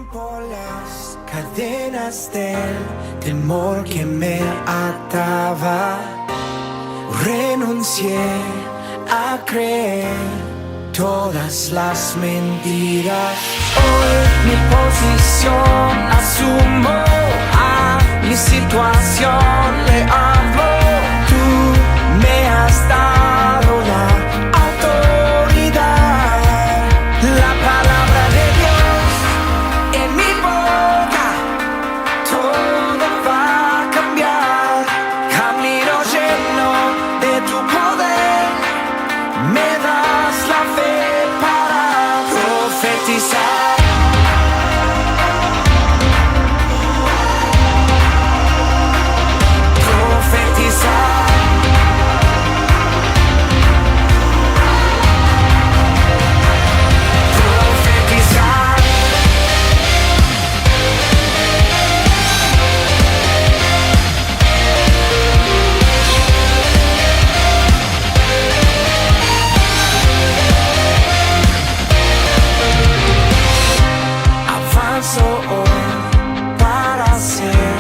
Rompo las cadenas del temor que me ataba. Renuncié a creer todas las mentiras. Hoy mi posición asumo, a mi situación le hablo. Tú me has dado la autoridad, la palabra de Dios en mi boca. Todo va a cambiar, camino lleno de tu poder. Me das la fe para profetizar. Para hacer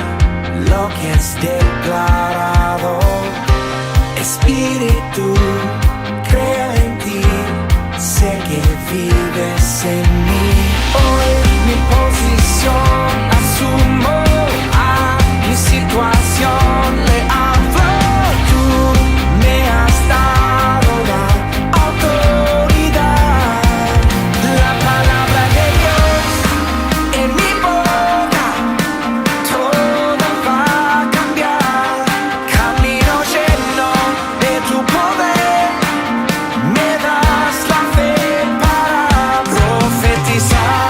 lo que es declarado. Espíritu, creo en ti, sé que vives en mí. Hoy mi posición asumo, a mi situación le hablo. Tú me has dado la autoridad, la palabra de Dios en mi boca. Todo va a cambiar, camino lleno de tu poder. Me das la fe para profetizar.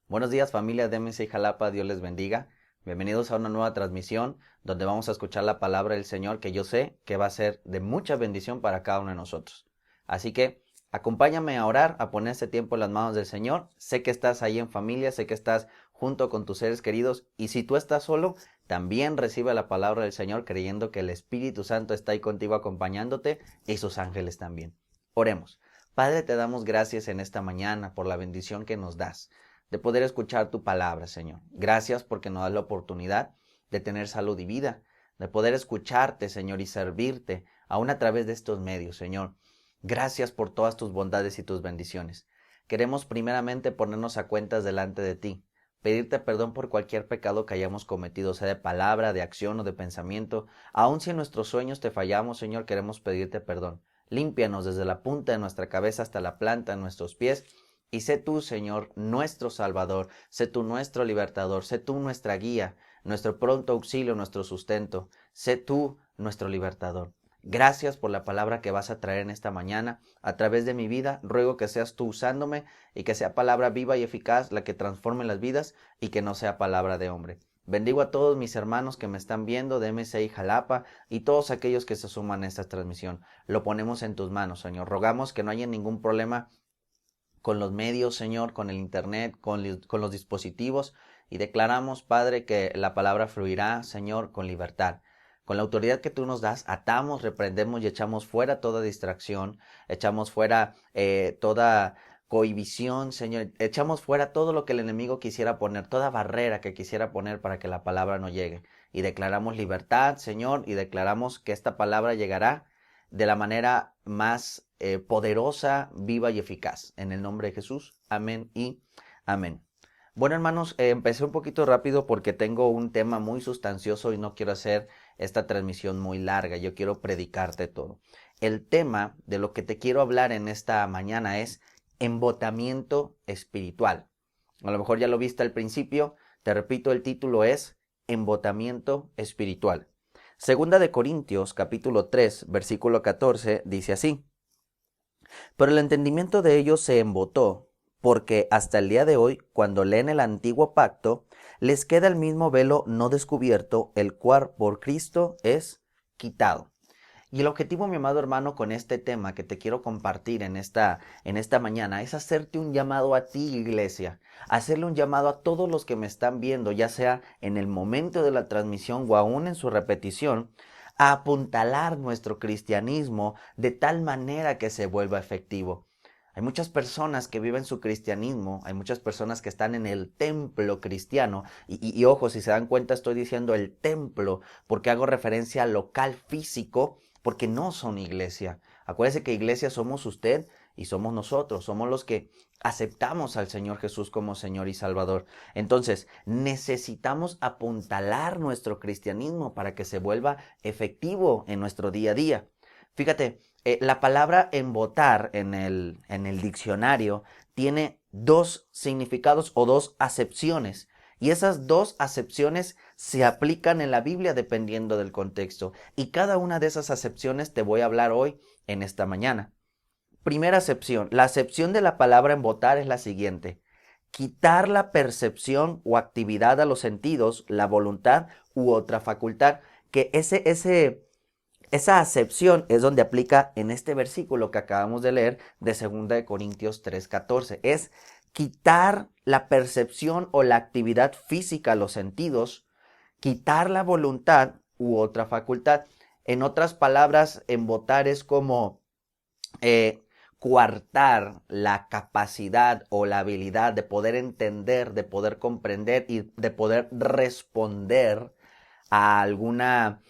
Buenos días, familia de MCI Jalapa, Dios les bendiga. Bienvenidos a una nueva transmisión donde vamos a escuchar la palabra del Señor, que yo sé que va a ser de mucha bendición para cada uno de nosotros. Así que acompáñame a orar, a poner este tiempo en las manos del Señor. Sé que estás ahí en familia, sé que estás junto con tus seres queridos, y si tú estás solo, también recibe la palabra del Señor creyendo que el Espíritu Santo está ahí contigo acompañándote y sus ángeles también. Oremos. Padre, te damos gracias en esta mañana por la bendición que nos das de poder escuchar tu palabra, Señor. Gracias porque nos das la oportunidad de tener salud y vida, de poder escucharte, Señor, y servirte aún a través de estos medios, Señor. Gracias por todas tus bondades y tus bendiciones. Queremos primeramente ponernos a cuentas delante de ti, pedirte perdón por cualquier pecado que hayamos cometido, sea de palabra, de acción o de pensamiento. Aun si en nuestros sueños te fallamos, Señor, queremos pedirte perdón. Límpianos desde la punta de nuestra cabeza hasta la planta de nuestros pies. Y sé tú, Señor, nuestro Salvador, sé tú nuestro libertador, sé tú nuestra guía, nuestro pronto auxilio, nuestro sustento, sé tú nuestro libertador. Gracias por la palabra que vas a traer en esta mañana a través de mi vida. Ruego que seas tú usándome y que sea palabra viva y eficaz la que transforme las vidas y que no sea palabra de hombre. Bendigo a todos mis hermanos que me están viendo de MCI Jalapa y todos aquellos que se suman a esta transmisión. Lo ponemos en tus manos, Señor. Rogamos que no haya ningún problema con los medios, Señor, con el internet, con los dispositivos, y declaramos, Padre, que la palabra fluirá, Señor, con libertad. Con la autoridad que tú nos das, atamos, reprendemos y echamos fuera toda distracción, echamos fuera toda cohibición, Señor, echamos fuera todo lo que el enemigo quisiera poner, toda barrera que quisiera poner para que la palabra no llegue. Y declaramos libertad, Señor, y declaramos que esta palabra llegará de la manera más poderosa, viva y eficaz. En el nombre de Jesús. Amén y amén. Bueno, hermanos, empecé un poquito rápido porque tengo un tema muy sustancioso y no quiero hacer esta transmisión muy larga. Yo quiero predicarte todo. El tema de lo que te quiero hablar en esta mañana es embotamiento espiritual. A lo mejor ya lo viste al principio. Te repito, el título es embotamiento espiritual. Segunda de Corintios, capítulo 3, versículo 14, dice así: Pero el entendimiento de ellos se embotó, porque hasta el día de hoy, cuando leen el antiguo pacto, les queda el mismo velo no descubierto, el cual por Cristo es quitado. Y el objetivo, mi amado hermano, con este tema que te quiero compartir en esta mañana es hacerte un llamado a ti, iglesia, hacerle un llamado a todos los que me están viendo, ya sea en el momento de la transmisión o aún en su repetición, a apuntalar nuestro cristianismo de tal manera que se vuelva efectivo. Hay muchas personas que viven su cristianismo, hay muchas personas que están en el templo cristiano, y ojo, si se dan cuenta estoy diciendo el templo porque hago referencia al local físico, porque no son iglesia. Acuérdese que iglesia somos usted y somos nosotros, somos los que aceptamos al Señor Jesús como Señor y Salvador. Entonces, necesitamos apuntalar nuestro cristianismo para que se vuelva efectivo en nuestro día a día. Fíjate, la palabra embotar en el diccionario tiene dos significados o dos acepciones. Y esas dos acepciones se aplican en la Biblia dependiendo del contexto. Y cada una de esas acepciones te voy a hablar hoy en esta mañana. Primera acepción. La acepción de la palabra embotar es la siguiente: quitar la percepción o actividad a los sentidos, la voluntad u otra facultad. Que esa acepción es donde aplica en este versículo que acabamos de leer de 2 Corintios 3:14. Es quitar la percepción o la actividad física a los sentidos, quitar la voluntad u otra facultad. En otras palabras, embotar es como coartar la capacidad o la habilidad de poder entender, de poder comprender y de poder responder a alguna,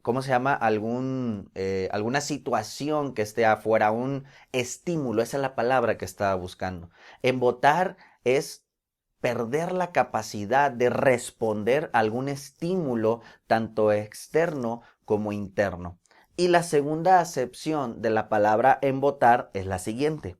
¿cómo se llama? Alguna situación que esté afuera, un estímulo, esa es la palabra que estaba buscando. Embotar es perder la capacidad de responder a algún estímulo, tanto externo como interno. Y la segunda acepción de la palabra embotar es la siguiente: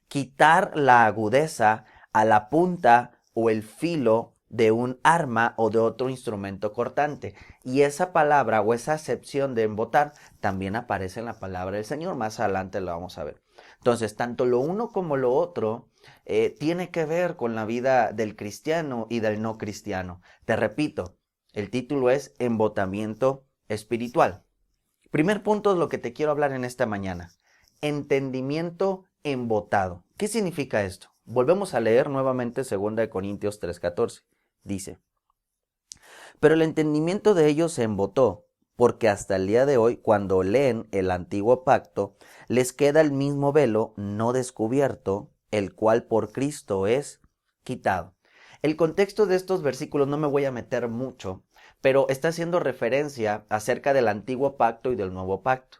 quitar la agudeza a la punta o el filo de un arma o de otro instrumento cortante. Y esa palabra o esa acepción de embotar también aparece en la palabra del Señor. Más adelante lo vamos a ver. Entonces, tanto lo uno como lo otro tiene que ver con la vida del cristiano y del no cristiano. Te repito, el título es Embotamiento Espiritual. Primer punto de lo que te quiero hablar en esta mañana: entendimiento embotado. ¿Qué significa esto? Volvemos a leer nuevamente 2 Corintios 3:14. Dice: pero el entendimiento de ellos se embotó, porque hasta el día de hoy, cuando leen el antiguo pacto, les queda el mismo velo no descubierto, el cual por Cristo es quitado. El contexto de estos versículos no me voy a meter mucho, pero está haciendo referencia acerca del antiguo pacto y del nuevo pacto.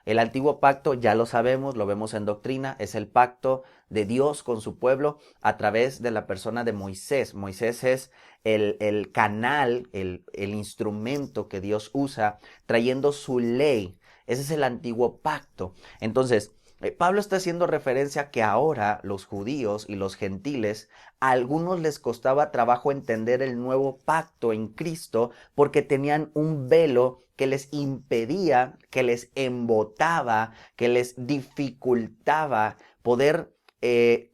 El antiguo pacto, ya lo sabemos, lo vemos en doctrina, es el pacto de Dios con su pueblo a través de la persona de Moisés. Moisés es el canal, el instrumento que Dios usa trayendo su ley. Ese es el antiguo pacto. Entonces, Pablo está haciendo referencia a que ahora los judíos y los gentiles, a algunos les costaba trabajo entender el nuevo pacto en Cristo porque tenían un velo que les impedía, que les embotaba, que les dificultaba poder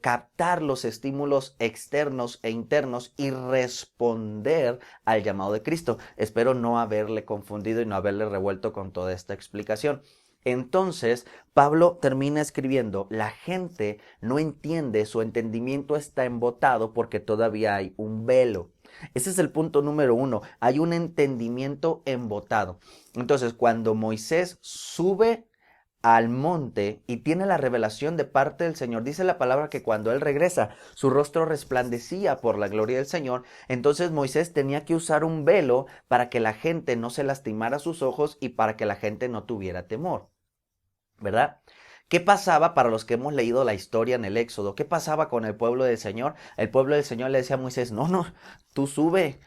captar los estímulos externos e internos y responder al llamado de Cristo. Espero no haberle confundido y no haberle revuelto con toda esta explicación. Entonces, Pablo termina escribiendo: la gente no entiende, su entendimiento está embotado porque todavía hay un velo. Ese es el punto número uno, hay un entendimiento embotado. Entonces, cuando Moisés sube al monte y tiene la revelación de parte del Señor, dice la palabra que cuando él regresa, su rostro resplandecía por la gloria del Señor. Entonces Moisés tenía que usar un velo para que la gente no se lastimara sus ojos y para que la gente no tuviera temor, ¿verdad? ¿Qué pasaba para los que hemos leído la historia en el Éxodo? ¿Qué pasaba con el pueblo del Señor? El pueblo del Señor le decía a Moisés: no, tú sube,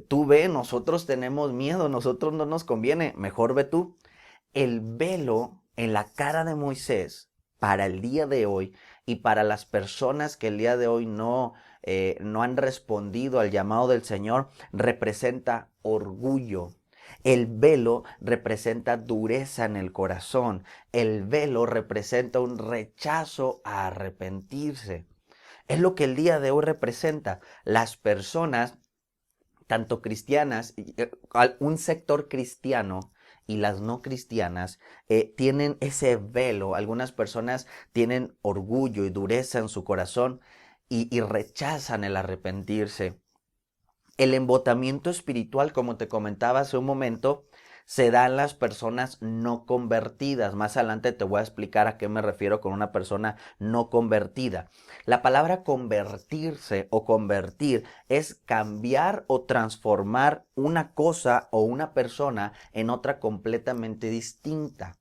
tú ve, nosotros tenemos miedo, nosotros no nos conviene, mejor ve tú. El velo en la cara de Moisés para el día de hoy y para las personas que el día de hoy no han respondido al llamado del Señor representa orgullo. El velo representa dureza en el corazón. El velo representa un rechazo a arrepentirse. Es lo que el día de hoy representa. Las personas, tanto cristianas, un sector cristiano y las no cristianas, tienen ese velo. Algunas personas tienen orgullo y dureza en su corazón y rechazan el arrepentirse. El embotamiento espiritual, como te comentaba hace un momento, se da en las personas no convertidas. Más adelante te voy a explicar a qué me refiero con una persona no convertida. La palabra convertirse o convertir es cambiar o transformar una cosa o una persona en otra completamente distinta.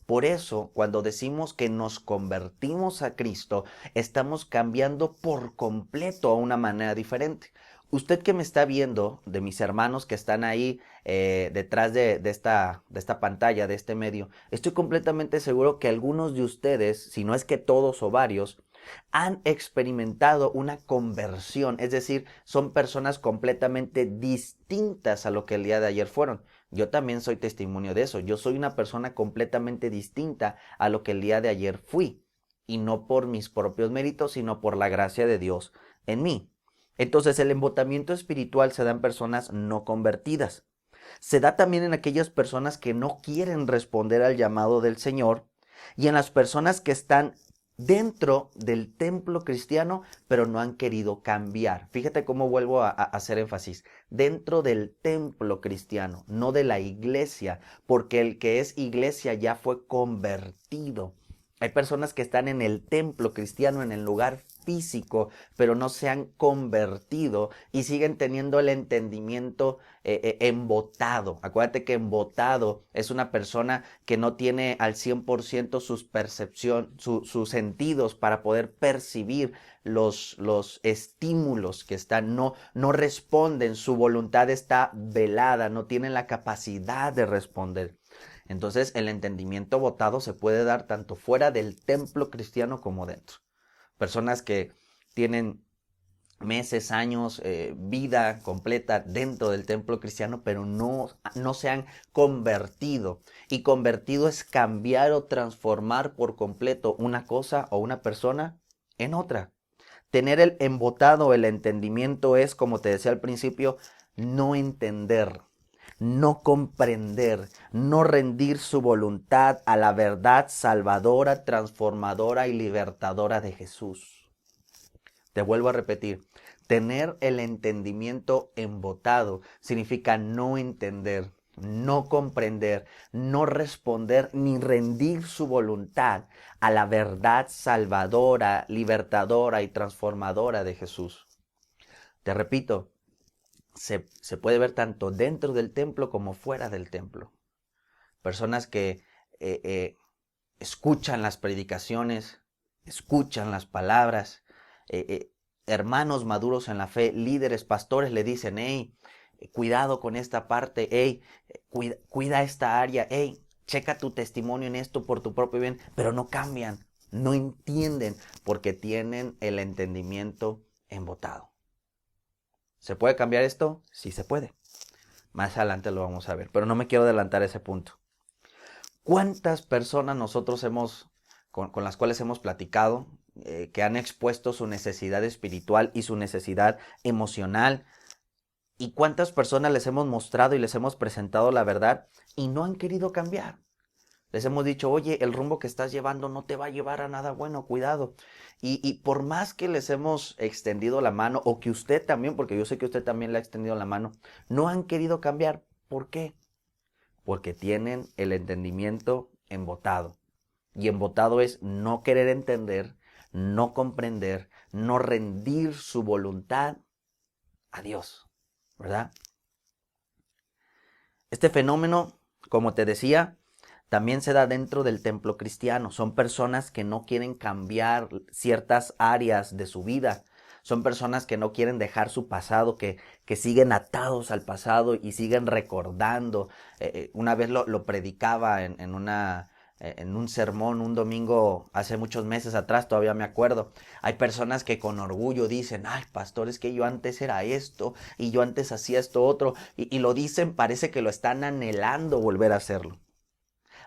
Por eso, cuando decimos que nos convertimos a Cristo, estamos cambiando por completo a una manera diferente. Usted que me está viendo, de mis hermanos que están ahí detrás de esta pantalla, de este medio, estoy completamente seguro que algunos de ustedes, si no es que todos o varios, han experimentado una conversión, es decir, son personas completamente distintas a lo que el día de ayer fueron. Yo también soy testimonio de eso. Yo soy una persona completamente distinta a lo que el día de ayer fui. Y no por mis propios méritos, sino por la gracia de Dios en mí. Entonces el embotamiento espiritual se da en personas no convertidas. Se da también en aquellas personas que no quieren responder al llamado del Señor y en las personas que están dentro del templo cristiano, pero no han querido cambiar. Fíjate cómo vuelvo a hacer énfasis. Dentro del templo cristiano, no de la iglesia, porque el que es iglesia ya fue convertido. Hay personas que están en el templo cristiano, en el lugar físico, pero no se han convertido y siguen teniendo el entendimiento embotado. Acuérdate que embotado es una persona que no tiene al 100% sus sentidos para poder percibir los estímulos que están, no responden, su voluntad está velada, no tienen la capacidad de responder. Entonces el entendimiento botado se puede dar tanto fuera del templo cristiano como dentro. Personas que tienen meses, años, vida completa dentro del templo cristiano, pero no se han convertido. Y convertido es cambiar o transformar por completo una cosa o una persona en otra. Tener el embotado, el entendimiento es, como te decía al principio, no entender, no comprender, no rendir su voluntad a la verdad salvadora, transformadora y libertadora de Jesús. Te vuelvo a repetir, tener el entendimiento embotado significa no entender, no comprender, no responder ni rendir su voluntad a la verdad salvadora, libertadora y transformadora de Jesús. Te repito, se puede ver tanto dentro del templo como fuera del templo. Personas que escuchan las predicaciones, escuchan las palabras, hermanos maduros en la fe, líderes, pastores le dicen, hey, cuidado con esta parte, hey, cuida esta área, hey, checa tu testimonio en esto por tu propio bien, pero no cambian, no entienden porque tienen el entendimiento embotado. ¿Se puede cambiar esto? Sí se puede. Más adelante lo vamos a ver, pero no me quiero adelantar a ese punto. ¿Cuántas personas nosotros con las cuales hemos platicado, que han expuesto su necesidad espiritual y su necesidad emocional? ¿Y cuántas personas les hemos mostrado y les hemos presentado la verdad y no han querido cambiar? Les hemos dicho, oye, el rumbo que estás llevando no te va a llevar a nada bueno, cuidado. Y por más que les hemos extendido la mano, o que usted también, porque yo sé que usted también le ha extendido la mano, no han querido cambiar. ¿Por qué? Porque tienen el entendimiento embotado. Y embotado es no querer entender, no comprender, no rendir su voluntad a Dios, ¿verdad? Este fenómeno, como te decía, también se da dentro del templo cristiano. Son personas que no quieren cambiar ciertas áreas de su vida. Son personas que no quieren dejar su pasado, que siguen atados al pasado y siguen recordando. Una vez lo predicaba en un sermón un domingo hace muchos meses atrás, todavía me acuerdo. Hay personas que con orgullo dicen, ay, pastor, es que yo antes era esto y yo antes hacía esto otro. Y lo dicen, parece que lo están anhelando volver a hacerlo.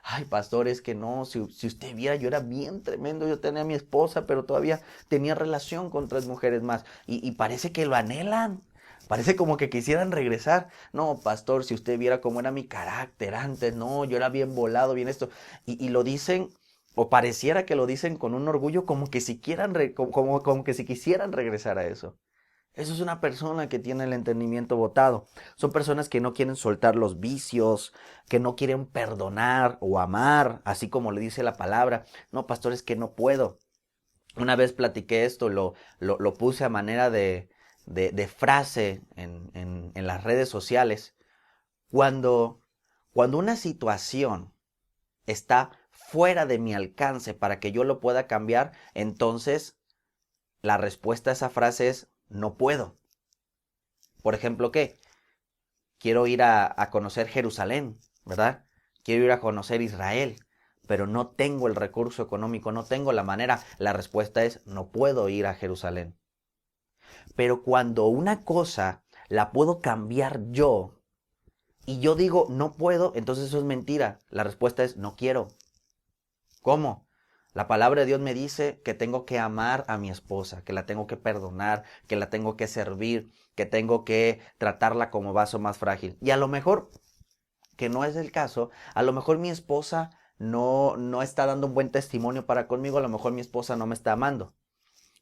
Ay, pastor, es que no, si usted viera, yo era bien tremendo, yo tenía a mi esposa, pero todavía tenía relación con 3 mujeres más. Y parece que lo anhelan, parece como que quisieran regresar. No, pastor, si usted viera cómo era mi carácter antes, no, yo era bien volado, bien esto. Y lo dicen, o pareciera que lo dicen con un orgullo como que si quisieran regresar a eso. Eso es una persona que tiene el entendimiento botado. Son personas que no quieren soltar los vicios, que no quieren perdonar o amar, así como le dice la palabra. No, pastor, es que no puedo. Una vez platiqué esto, lo puse a manera de frase en las redes sociales. Cuando, cuando una situación está fuera de mi alcance para que yo lo pueda cambiar, entonces la respuesta a esa frase es no puedo. Por ejemplo, ¿qué? Quiero ir a conocer Jerusalén, ¿verdad? Quiero ir a conocer Israel, pero no tengo el recurso económico, no tengo la manera. La respuesta es no puedo ir a Jerusalén. Pero cuando una cosa la puedo cambiar yo y yo digo no puedo, entonces eso es mentira. La respuesta es no quiero. ¿Cómo? La palabra de Dios me dice que tengo que amar a mi esposa, que la tengo que perdonar, que la tengo que servir, que tengo que tratarla como vaso más frágil. Y a lo mejor, que no es el caso, a lo mejor mi esposa no está dando un buen testimonio para conmigo, a lo mejor mi esposa no me está amando.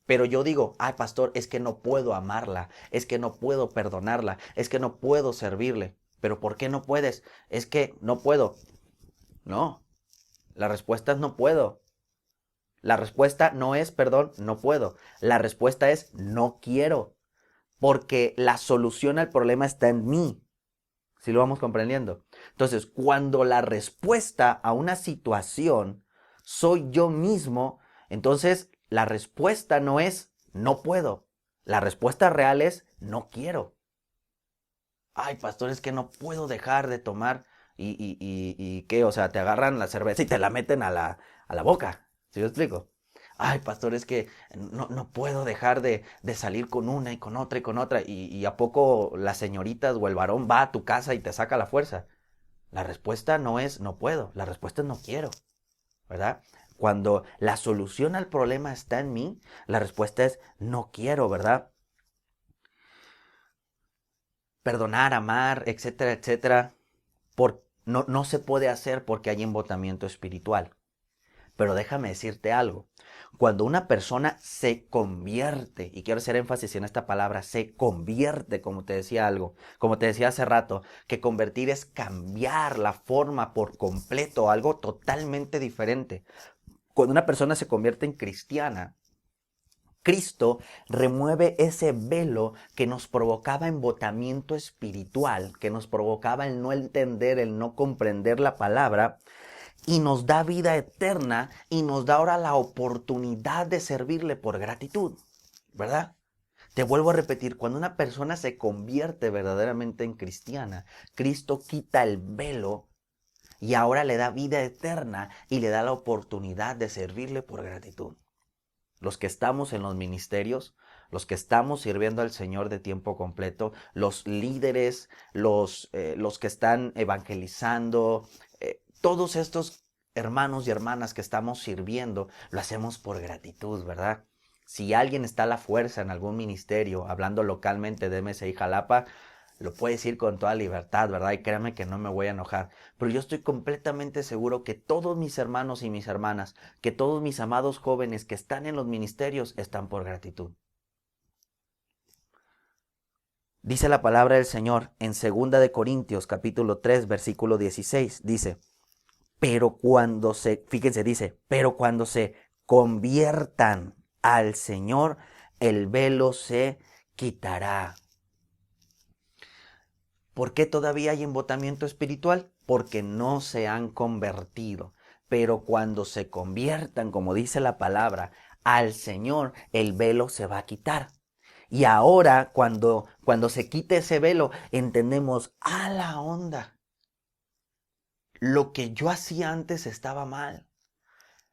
Pero yo digo, ay pastor, es que no puedo amarla, es que no puedo perdonarla, es que no puedo servirle. ¿Pero por qué no puedes? Es que no puedo. No, la respuesta es no puedo. La respuesta no es, perdón, no puedo. La respuesta es no quiero. Porque la solución al problema está en mí. ¿Sí lo vamos comprendiendo? Entonces, cuando la respuesta a una situación soy yo mismo, entonces la respuesta no es no puedo. La respuesta real es no quiero. Ay, pastor, es que no puedo dejar de tomar. ¿Y qué? O sea, te agarran la cerveza y te la meten a la boca. ¿Sí me explico? Ay, pastor, es que no puedo dejar de salir con una y con otra y con otra. ¿Y a poco las señoritas o el varón va a tu casa y te saca la fuerza? La respuesta no es no puedo, la respuesta es no quiero, ¿verdad? Cuando la solución al problema está en mí, la respuesta es no quiero, ¿verdad? Perdonar, amar, etcétera, etcétera, no se puede hacer porque hay embotamiento espiritual. Pero déjame decirte algo. Cuando una persona se convierte, y quiero hacer énfasis en esta palabra, se convierte, como te decía algo, como te decía hace rato, que convertir es cambiar la forma por completo, algo totalmente diferente. Cuando una persona se convierte en cristiana, Cristo remueve ese velo que nos provocaba embotamiento espiritual, que nos provocaba el no entender, el no comprender la palabra, y nos da vida eterna y nos da ahora la oportunidad de servirle por gratitud, ¿verdad? Te vuelvo a repetir, cuando una persona se convierte verdaderamente en cristiana, Cristo quita el velo y ahora le da vida eterna y le da la oportunidad de servirle por gratitud. Los que estamos en los ministerios, los que estamos sirviendo al Señor de tiempo completo, los líderes, los que están evangelizando, todos estos hermanos y hermanas que estamos sirviendo, lo hacemos por gratitud, ¿verdad? Si alguien está a la fuerza en algún ministerio, hablando localmente de MSI Jalapa, lo puede decir con toda libertad, ¿verdad? Y créame que no me voy a enojar. Pero yo estoy completamente seguro que todos mis hermanos y mis hermanas, que todos mis amados jóvenes que están en los ministerios, están por gratitud. Dice la palabra del Señor en 2 capítulo 3, versículo 16. Dice, pero cuando se conviertan al Señor, el velo se quitará. ¿Por qué todavía hay embotamiento espiritual? Porque no se han convertido. Pero cuando se conviertan, como dice la palabra, al Señor, el velo se va a quitar. Y ahora, cuando se quite ese velo, entendemos, a la onda. Lo que yo hacía antes estaba mal.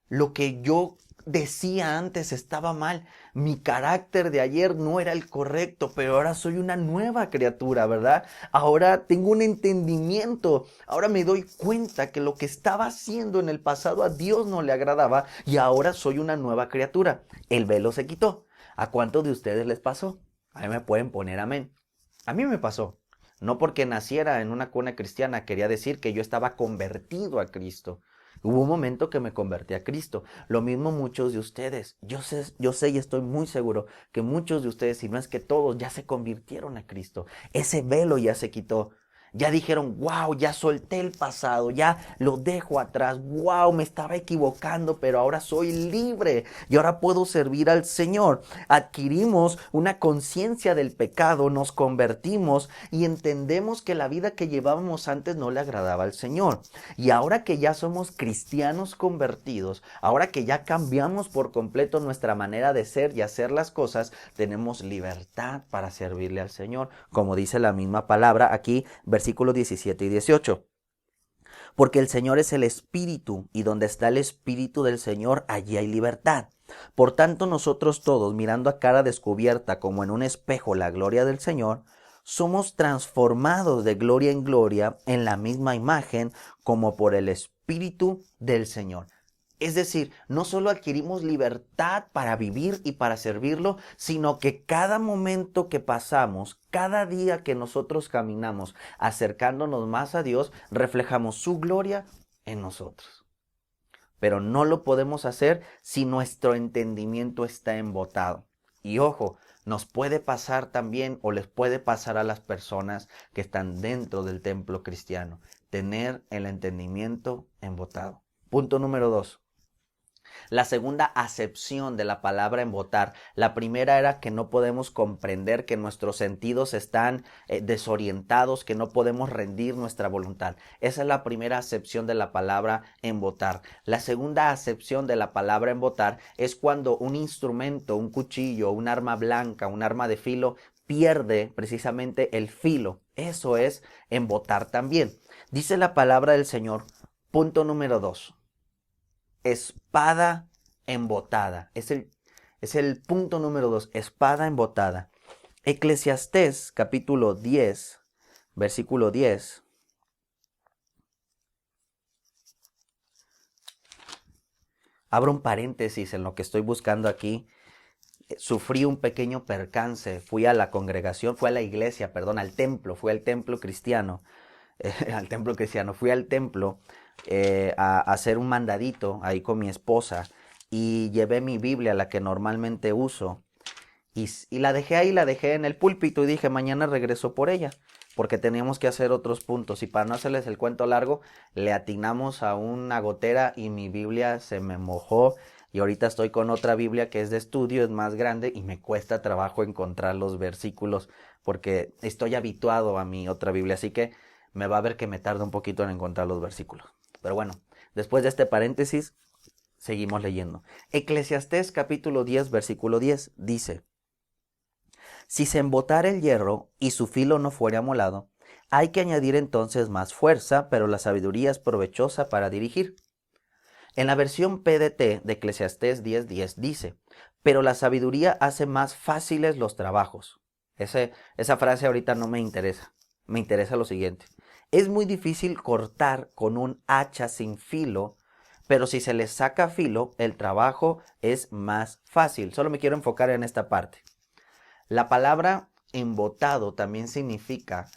Lo que yo decía antes estaba mal. Mi carácter de ayer no era el correcto, pero ahora soy una nueva criatura, ¿verdad? Ahora tengo un entendimiento. Ahora me doy cuenta que lo que estaba haciendo en el pasado a Dios no le agradaba y ahora soy una nueva criatura. El velo se quitó. ¿A cuántos de ustedes les pasó? A mí me pueden poner amén. A mí me pasó. No porque naciera en una cuna cristiana quería decir que yo estaba convertido a Cristo. Hubo un momento que me convertí a Cristo. Lo mismo muchos de ustedes. Yo sé y estoy muy seguro que muchos de ustedes, si no es que todos, ya se convirtieron a Cristo. Ese velo ya se quitó. Ya dijeron, wow, ya solté el pasado, ya lo dejo atrás, wow, me estaba equivocando, pero ahora soy libre y ahora puedo servir al Señor. Adquirimos una conciencia del pecado, nos convertimos y entendemos que la vida que llevábamos antes no le agradaba al Señor. Y ahora que ya somos cristianos convertidos, ahora que ya cambiamos por completo nuestra manera de ser y hacer las cosas, tenemos libertad para servirle al Señor, como dice la misma palabra aquí, versículos 17 y 18. Porque el Señor es el Espíritu, y donde está el Espíritu del Señor, allí hay libertad. Por tanto, nosotros todos, mirando a cara descubierta como en un espejo la gloria del Señor, somos transformados de gloria en gloria en la misma imagen como por el Espíritu del Señor. Es decir, no solo adquirimos libertad para vivir y para servirlo, sino que cada momento que pasamos, cada día que nosotros caminamos acercándonos más a Dios, reflejamos su gloria en nosotros. Pero no lo podemos hacer si nuestro entendimiento está embotado. Y ojo, nos puede pasar también o les puede pasar a las personas que están dentro del templo cristiano, tener el entendimiento embotado. Punto número 2. La segunda acepción de la palabra embotar. La primera era que no podemos comprender, que nuestros sentidos están desorientados, que no podemos rendir nuestra voluntad. Esa es la primera acepción de la palabra embotar. La segunda acepción de la palabra embotar es cuando un instrumento, un cuchillo, un arma blanca, un arma de filo, pierde precisamente el filo. Eso es embotar también. Dice la palabra del Señor, punto número 2. Espada embotada. Es el punto número 2. Espada embotada. Eclesiastés capítulo 10, versículo 10. Abro un paréntesis en lo que estoy buscando aquí. Sufrí un pequeño percance. Fui a la congregación, fui a la iglesia, perdón, al templo. Fui al templo cristiano. Fui al templo a hacer un mandadito ahí con mi esposa y llevé mi Biblia, la que normalmente uso, y la dejé ahí, la dejé en el púlpito y dije, mañana regreso por ella, porque teníamos que hacer otros puntos. Y para no hacerles el cuento largo, le atinamos a una gotera y mi Biblia se me mojó. Y ahorita estoy con otra Biblia que es de estudio, es más grande y me cuesta trabajo encontrar los versículos porque estoy habituado a mi otra Biblia, así que me va a ver que me tarda un poquito en encontrar los versículos. Pero bueno, después de este paréntesis, seguimos leyendo. Eclesiastés capítulo 10, versículo 10 dice: si se embotara el hierro y su filo no fuere amolado, hay que añadir entonces más fuerza, pero la sabiduría es provechosa para dirigir. En la versión PDT de Eclesiastés 10:10 dice: pero la sabiduría hace más fáciles los trabajos. Esa frase ahorita no me interesa. Me interesa lo siguiente. Es muy difícil cortar con un hacha sin filo, pero si se le saca filo, el trabajo es más fácil. Solo me quiero enfocar en esta parte. La palabra embotado también significa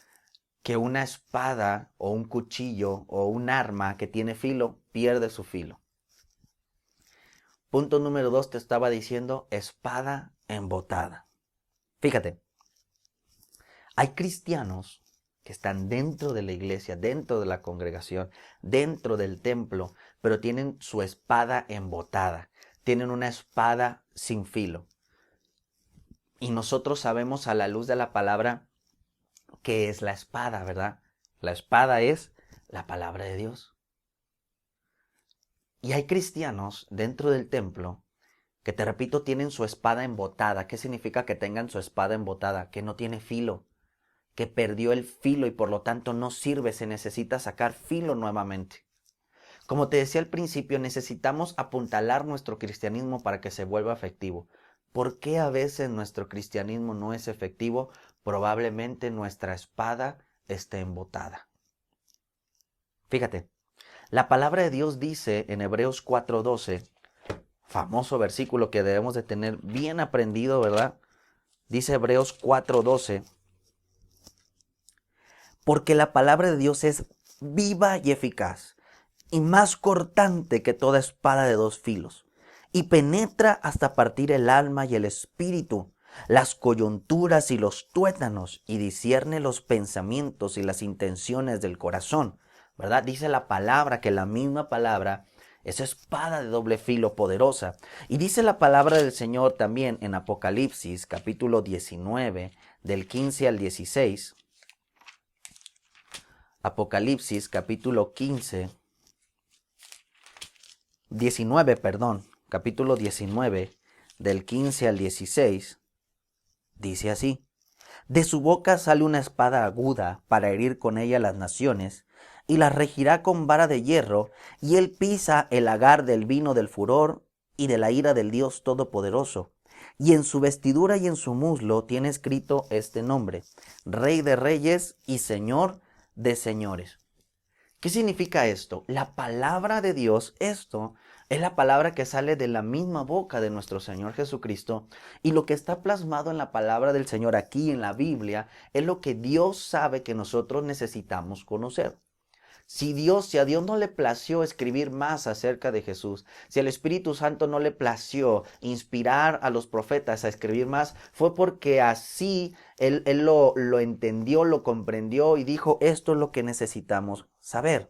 que una espada o un cuchillo o un arma que tiene filo pierde su filo. Punto número 2, te estaba diciendo espada embotada. Fíjate, hay cristianos que están dentro de la iglesia, dentro de la congregación, dentro del templo, pero tienen su espada embotada, tienen una espada sin filo. Y nosotros sabemos a la luz de la palabra qué es la espada, ¿verdad? La espada es la palabra de Dios. Y hay cristianos dentro del templo que, te repito, tienen su espada embotada. ¿Qué significa que tengan su espada embotada? Que no tiene filo, que perdió el filo y por lo tanto no sirve, se necesita sacar filo nuevamente. Como te decía al principio, necesitamos apuntalar nuestro cristianismo para que se vuelva efectivo. ¿Por qué a veces nuestro cristianismo no es efectivo? Probablemente nuestra espada esté embotada. Fíjate, la palabra de Dios dice en Hebreos 4:12, famoso versículo que debemos de tener bien aprendido, ¿verdad? Dice Hebreos 4:12, porque la palabra de Dios es viva y eficaz, y más cortante que toda espada de dos filos, y penetra hasta partir el alma y el espíritu, las coyunturas y los tuétanos, y discierne los pensamientos y las intenciones del corazón, ¿verdad? Dice la palabra, que la misma palabra es espada de doble filo poderosa. Y dice la palabra del Señor también en Apocalipsis, capítulo 19, del 15 al 16. Apocalipsis, capítulo 19, del 15 al 16, dice así: de su boca sale una espada aguda para herir con ella las naciones, y las regirá con vara de hierro, y él pisa el lagar del vino del furor y de la ira del Dios Todopoderoso. Y en su vestidura y en su muslo tiene escrito este nombre: Rey de Reyes y Señor de Señores. ¿Qué significa esto? La palabra de Dios, esto es la palabra que sale de la misma boca de nuestro Señor Jesucristo, y lo que está plasmado en la palabra del Señor aquí en la Biblia es lo que Dios sabe que nosotros necesitamos conocer. Si a Dios no le plació escribir más acerca de Jesús, si al Espíritu Santo no le plació inspirar a los profetas a escribir más, fue porque así Él lo entendió, lo comprendió y dijo: esto es lo que necesitamos saber.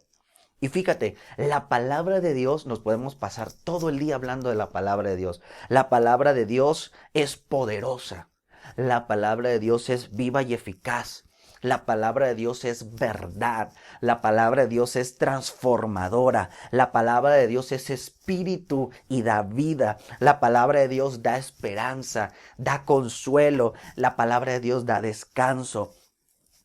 Y fíjate, la palabra de Dios, nos podemos pasar todo el día hablando de la palabra de Dios. La palabra de Dios es poderosa. La palabra de Dios es viva y eficaz. La palabra de Dios es verdad. La palabra de Dios es transformadora. La palabra de Dios es espíritu y da vida. La palabra de Dios da esperanza, da consuelo. La palabra de Dios da descanso.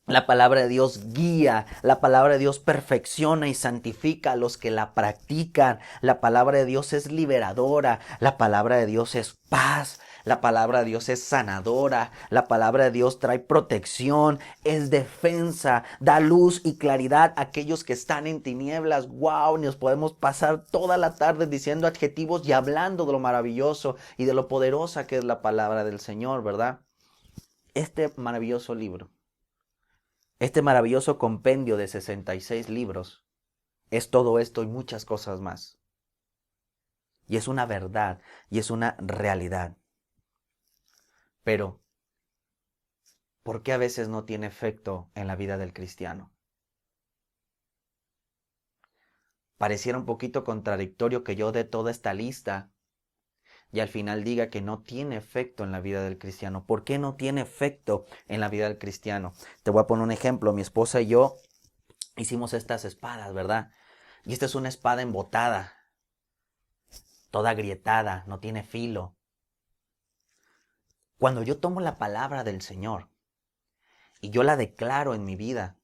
La palabra de Dios guía, la palabra de Dios perfecciona y santifica a los que la practican. La palabra de Dios es liberadora, la palabra de Dios es paz, la palabra de Dios es sanadora, la palabra de Dios trae protección, es defensa, da luz y claridad a aquellos que están en tinieblas. ¡Wow! Nos podemos pasar toda la tarde diciendo adjetivos y hablando de lo maravilloso y de lo poderosa que es la palabra del Señor, ¿verdad? Este maravilloso libro, este maravilloso compendio de 66 libros es todo esto y muchas cosas más. Y es una verdad y es una realidad. Pero, ¿por qué a veces no tiene efecto en la vida del cristiano? Pareciera un poquito contradictorio que yo dé toda esta lista y al final diga que no tiene efecto en la vida del cristiano. ¿Por qué no tiene efecto en la vida del cristiano? Te voy a poner un ejemplo. Mi esposa y yo hicimos estas espadas, ¿verdad? Y esta es una espada embotada, toda agrietada, no tiene filo. Cuando yo tomo la palabra del Señor y yo la declaro en mi vida,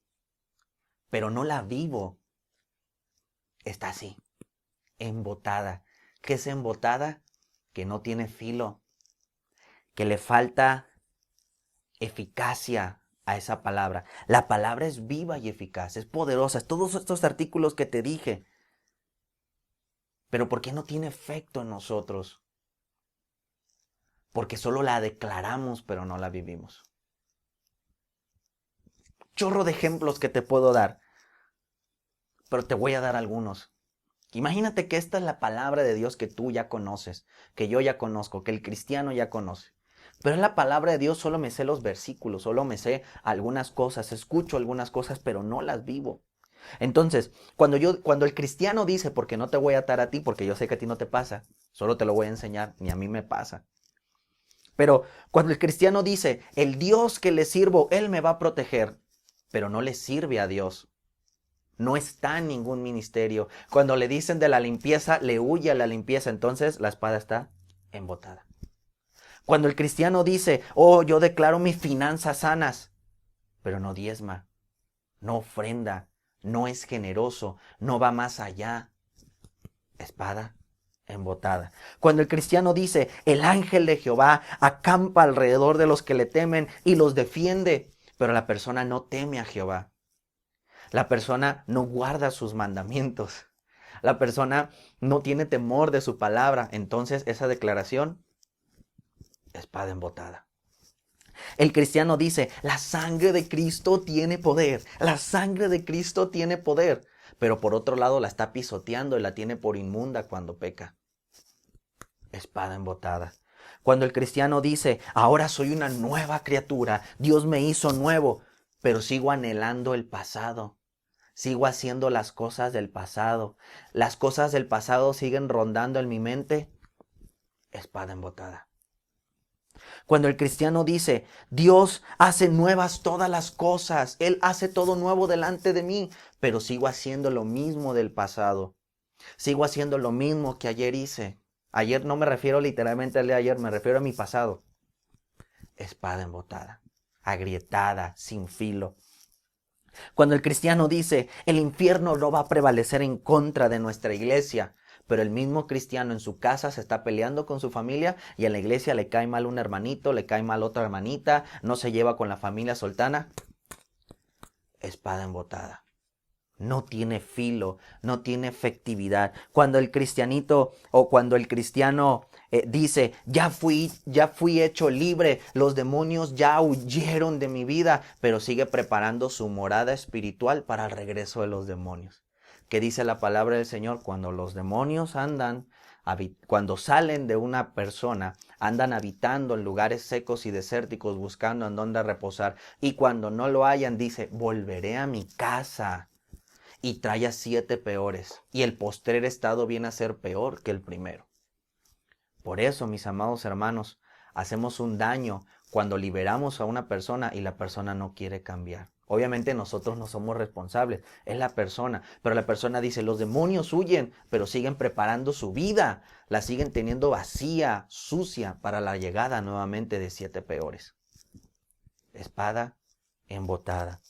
pero no la vivo, está así, embotada. ¿Qué es embotada? Que no tiene filo, que le falta eficacia a esa palabra. La palabra es viva y eficaz, es poderosa, es todos estos artículos que te dije. Pero ¿por qué no tiene efecto en nosotros? Porque solo la declaramos, pero no la vivimos. Chorro de ejemplos que te puedo dar, pero te voy a dar algunos. Imagínate que esta es la palabra de Dios que tú ya conoces, que yo ya conozco, que el cristiano ya conoce. Pero es la palabra de Dios, solo me sé los versículos, solo me sé algunas cosas, escucho algunas cosas, pero no las vivo. Entonces, cuando el cristiano dice: porque no te voy a atar a ti, porque yo sé que a ti no te pasa, solo te lo voy a enseñar, ni a mí me pasa. Pero cuando el cristiano dice: el Dios que le sirvo, Él me va a proteger, pero no le sirve a Dios, no está en ningún ministerio. Cuando le dicen de la limpieza, le huye a la limpieza, entonces la espada está embotada. Cuando el cristiano dice: oh, yo declaro mis finanzas sanas, pero no diezma, no ofrenda, no es generoso, no va más allá, espada embotada. Cuando el cristiano dice: el ángel de Jehová acampa alrededor de los que le temen y los defiende, pero la persona no teme a Jehová. La persona no guarda sus mandamientos. La persona no tiene temor de su palabra. Entonces esa declaración, espada embotada. El cristiano dice: la sangre de Cristo tiene poder. La sangre de Cristo tiene poder. pero por otro lado la está pisoteando y la tiene por inmunda cuando peca. Espada embotada. Cuando el cristiano dice, ahora soy una nueva criatura, Dios me hizo nuevo, pero sigo anhelando el pasado. Sigo haciendo las cosas del pasado. Las cosas del pasado siguen rondando en mi mente. Espada embotada. Cuando el cristiano dice, Dios hace nuevas todas las cosas, Él hace todo nuevo delante de mí, pero sigo haciendo lo mismo del pasado. Sigo haciendo lo mismo que ayer hice. Ayer no me refiero literalmente al de ayer, me refiero a mi pasado. Espada embotada, agrietada, sin filo. Cuando el cristiano dice, el infierno no va a prevalecer en contra de nuestra iglesia, pero el mismo cristiano en su casa se está peleando con su familia y en la iglesia le cae mal un hermanito, le cae mal otra hermanita, no se lleva con la familia soltana. Espada embotada. No tiene filo, no tiene efectividad. Cuando el cristianito o cuando el cristiano dice, ya fui hecho libre, los demonios ya huyeron de mi vida, pero sigue preparando su morada espiritual para el regreso de los demonios. ¿Qué dice la palabra del Señor? Cuando los demonios cuando salen de una persona, andan habitando en lugares secos y desérticos, buscando en dónde reposar. Y cuando no lo hayan, dice, volveré a mi casa. Y trae a 7 peores. Y el postrer estado viene a ser peor que el primero. Por eso, mis amados hermanos, hacemos un daño cuando liberamos a una persona y la persona no quiere cambiar. Obviamente nosotros no somos responsables, es la persona. Pero la persona dice, los demonios huyen, pero siguen preparando su vida. La siguen teniendo vacía, sucia, para la llegada nuevamente de 7 peores. Espada embotada.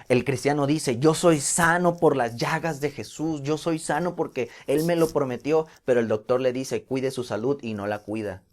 El cristiano dice, yo soy sano por las llagas de Jesús, yo soy sano porque Él me lo prometió, pero el doctor le dice, cuide su salud y no la cuida.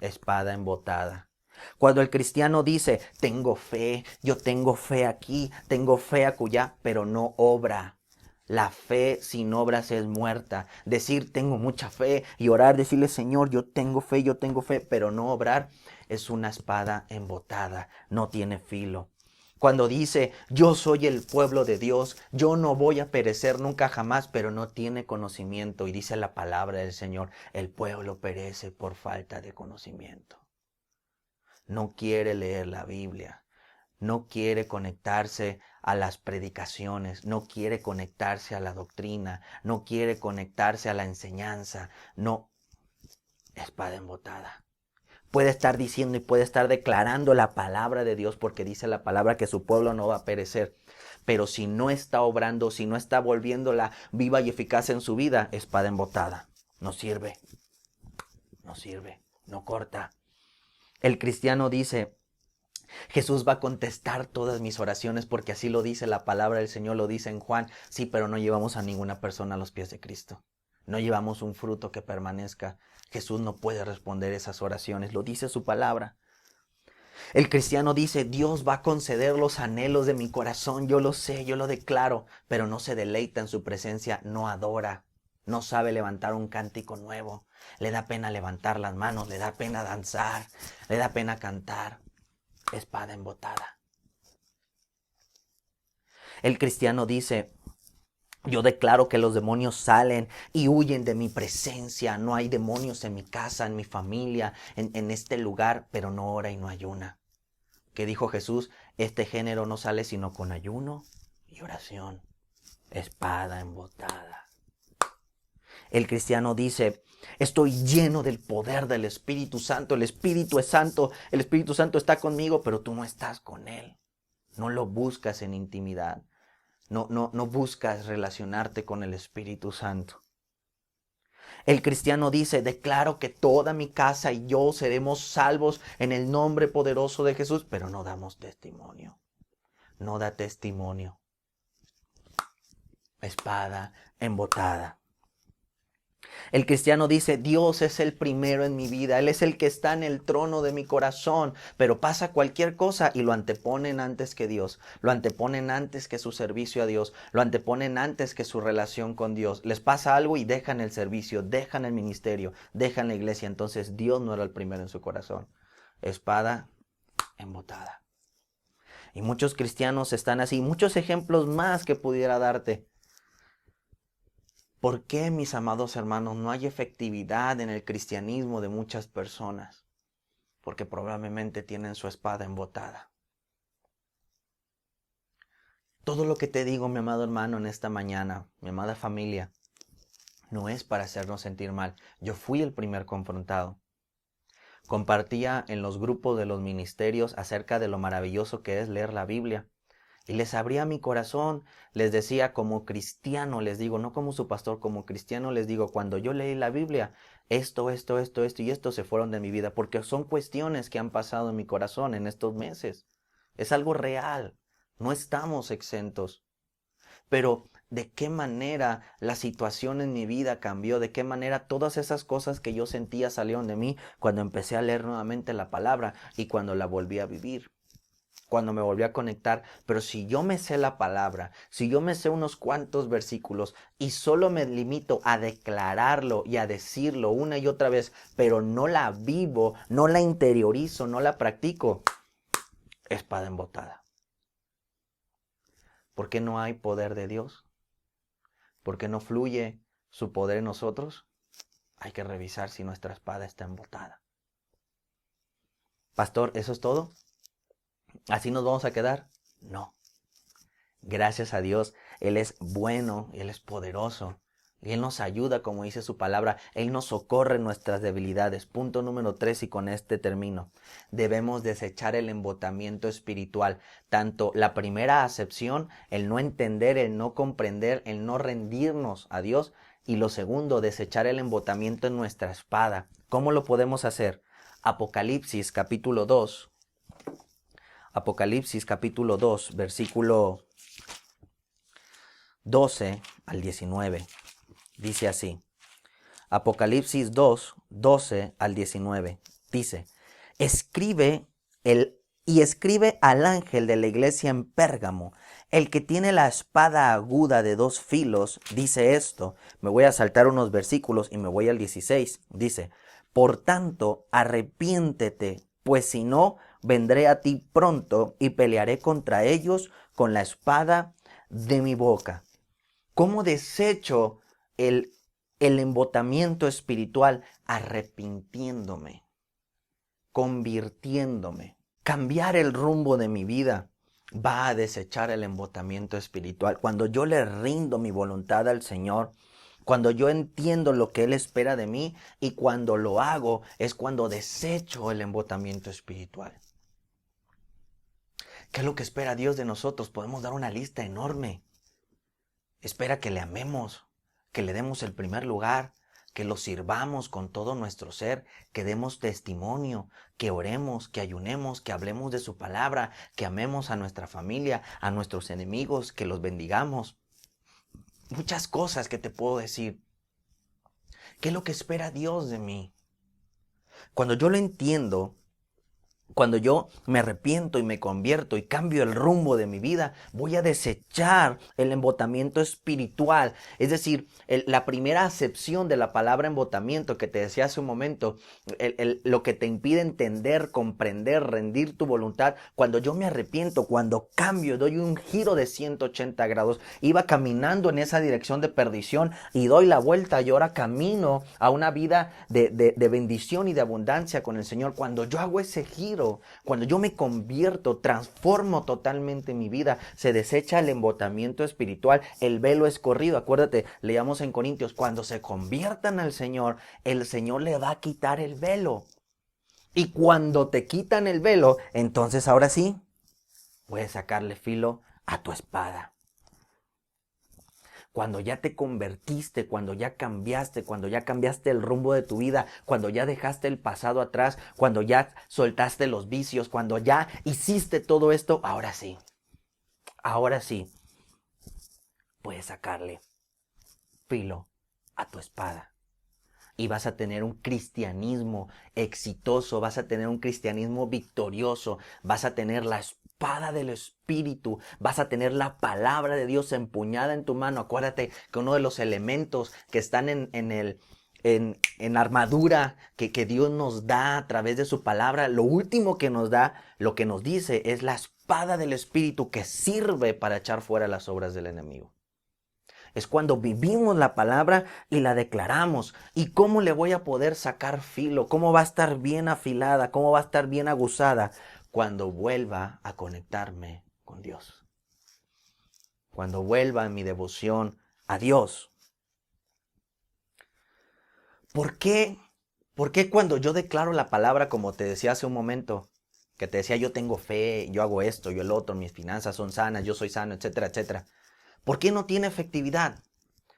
Espada embotada. Cuando el cristiano dice, tengo fe, yo tengo fe aquí, tengo fe acullá, pero no obra. La fe sin obras es muerta. Decir, tengo mucha fe y orar, decirle, Señor, yo tengo fe, pero no obrar, es una espada embotada, no tiene filo. Cuando dice, yo soy el pueblo de Dios, yo no voy a perecer nunca jamás, pero no tiene conocimiento. Y dice la palabra del Señor, el pueblo perece por falta de conocimiento. No quiere leer la Biblia, no quiere conectarse a las predicaciones, no quiere conectarse a la doctrina, no quiere conectarse a la enseñanza. No, espada embotada. Puede estar diciendo y puede estar declarando la palabra de Dios porque dice la palabra que su pueblo no va a perecer. Pero si no está obrando, si no está volviéndola viva y eficaz en su vida, espada embotada. No sirve, no corta. El cristiano dice, Jesús va a contestar todas mis oraciones porque así lo dice la palabra del Señor, lo dice en Juan. Sí, pero no llevamos a ninguna persona a los pies de Cristo. No llevamos un fruto que permanezca. Jesús no puede responder esas oraciones, lo dice su palabra. El cristiano dice, Dios va a conceder los anhelos de mi corazón, yo lo sé, yo lo declaro, pero no se deleita en su presencia, no adora, no sabe levantar un cántico nuevo, le da pena levantar las manos, le da pena danzar, le da pena cantar. Espada embotada. El cristiano dice, yo declaro que los demonios salen y huyen de mi presencia. No hay demonios en mi casa, en mi familia, en este lugar, pero no ora y no ayuna. ¿Qué dijo Jesús? Este género no sale sino con ayuno y oración. Espada embotada. El cristiano dice, estoy lleno del poder del Espíritu Santo. El Espíritu es santo, el Espíritu Santo está conmigo, pero tú no estás con Él. No lo buscas en intimidad. No buscas relacionarte con el Espíritu Santo. El cristiano dice, declaro que toda mi casa y yo seremos salvos en el nombre poderoso de Jesús, pero no damos testimonio. No da testimonio. Espada embotada. El cristiano dice, Dios es el primero en mi vida, Él es el que está en el trono de mi corazón, pero pasa cualquier cosa y lo anteponen antes que Dios, lo anteponen antes que su servicio a Dios, lo anteponen antes que su relación con Dios. Les pasa algo y dejan el servicio, dejan el ministerio, dejan la iglesia, entonces Dios no era el primero en su corazón. Espada embotada. Y muchos cristianos están así, muchos ejemplos más que pudiera darte. ¿Por qué, mis amados hermanos, no hay efectividad en el cristianismo de muchas personas? Porque probablemente tienen su espada embotada. Todo lo que te digo, mi amado hermano, en esta mañana, mi amada familia, no es para hacernos sentir mal. Yo fui el primer confrontado. Compartía en los grupos de los ministerios acerca de lo maravilloso que es leer la Biblia. Y les abría mi corazón, les decía como cristiano, les digo, no como su pastor, como cristiano les digo, cuando yo leí la Biblia, esto y esto se fueron de mi vida, porque son cuestiones que han pasado en mi corazón en estos meses. Es algo real, no estamos exentos. Pero ¿de qué manera la situación en mi vida cambió? ¿De qué manera todas esas cosas que yo sentía salieron de mí cuando empecé a leer nuevamente la palabra y cuando la volví a vivir? Cuando me volví a conectar, pero si yo me sé la palabra, si yo me sé unos cuantos versículos y solo me limito a declararlo y a decirlo una y otra vez, pero no la vivo, no la interiorizo, no la practico, espada embotada. ¿Por qué no hay poder de Dios? ¿Por qué no fluye su poder en nosotros? Hay que revisar si nuestra espada está embotada. Pastor, ¿eso es todo? ¿Así nos vamos a quedar? No. Gracias a Dios, Él es bueno, Él es poderoso. Y Él nos ayuda, como dice su palabra, Él nos socorre en nuestras debilidades. Punto número 3, y con este termino. Debemos desechar el embotamiento espiritual. Tanto la primera acepción, el no entender, el no comprender, el no rendirnos a Dios. Y lo segundo, desechar el embotamiento en nuestra espada. ¿Cómo lo podemos hacer? Apocalipsis capítulo 2. Apocalipsis capítulo 2, versículo 12 al 19. Dice así. Apocalipsis 2, 12 al 19. Dice, escribe al ángel de la iglesia en Pérgamo, el que tiene la espada aguda de 2 filos, dice esto. Me voy a saltar unos versículos y me voy al 16. Dice, por tanto, arrepiéntete, pues si no, vendré a ti pronto y pelearé contra ellos con la espada de mi boca. ¿Cómo desecho el embotamiento espiritual? Arrepintiéndome, convirtiéndome. Cambiar el rumbo de mi vida va a desechar el embotamiento espiritual. Cuando yo le rindo mi voluntad al Señor, cuando yo entiendo lo que Él espera de mí y cuando lo hago, es cuando desecho el embotamiento espiritual. ¿Qué es lo que espera Dios de nosotros? Podemos dar una lista enorme. Espera que le amemos, que le demos el primer lugar, que lo sirvamos con todo nuestro ser, que demos testimonio, que oremos, que ayunemos, que hablemos de su palabra, que amemos a nuestra familia, a nuestros enemigos, que los bendigamos. Muchas cosas que te puedo decir. ¿Qué es lo que espera Dios de mí? Cuando yo lo entiendo, cuando yo me arrepiento y me convierto y cambio el rumbo de mi vida, voy a desechar el embotamiento espiritual. Es decir, la primera acepción de la palabra embotamiento que te decía hace un momento, lo que te impide entender, comprender, rendir tu voluntad. Cuando yo me arrepiento, cuando cambio, doy un giro de 180 grados, iba caminando en esa dirección de perdición y doy la vuelta y ahora camino a una vida de bendición y de abundancia con el Señor. Cuando yo hago ese giro, cuando yo me convierto, transformo totalmente mi vida, se desecha el embotamiento espiritual, el velo es corrido. Acuérdate, leíamos en Corintios, cuando se conviertan al Señor, el Señor le va a quitar el velo. Y cuando te quitan el velo, entonces ahora sí, puedes sacarle filo a tu espada. Cuando ya te convertiste, cuando ya cambiaste el rumbo de tu vida, cuando ya dejaste el pasado atrás, cuando ya soltaste los vicios, cuando ya hiciste todo esto, ahora sí, puedes sacarle filo a tu espada. Y vas a tener un cristianismo exitoso, vas a tener un cristianismo victorioso, vas a tener la espada del Espíritu, vas a tener la palabra de Dios empuñada en tu mano. Acuérdate que uno de los elementos que están en en armadura que Dios nos da a través de su palabra, lo último que nos da, lo que nos dice es la espada del Espíritu que sirve para echar fuera las obras del enemigo. Es cuando vivimos la palabra y la declaramos. ¿Y cómo le voy a poder sacar filo? ¿Cómo va a estar bien afilada? ¿Cómo va a estar bien aguzada? Cuando vuelva a conectarme con Dios. Cuando vuelva en mi devoción a Dios. ¿Por qué? ¿Por qué cuando yo declaro la palabra, como te decía hace un momento, que te decía yo tengo fe, yo hago esto, yo el otro, mis finanzas son sanas, yo soy sano, etcétera, etcétera? ¿Por qué no tiene efectividad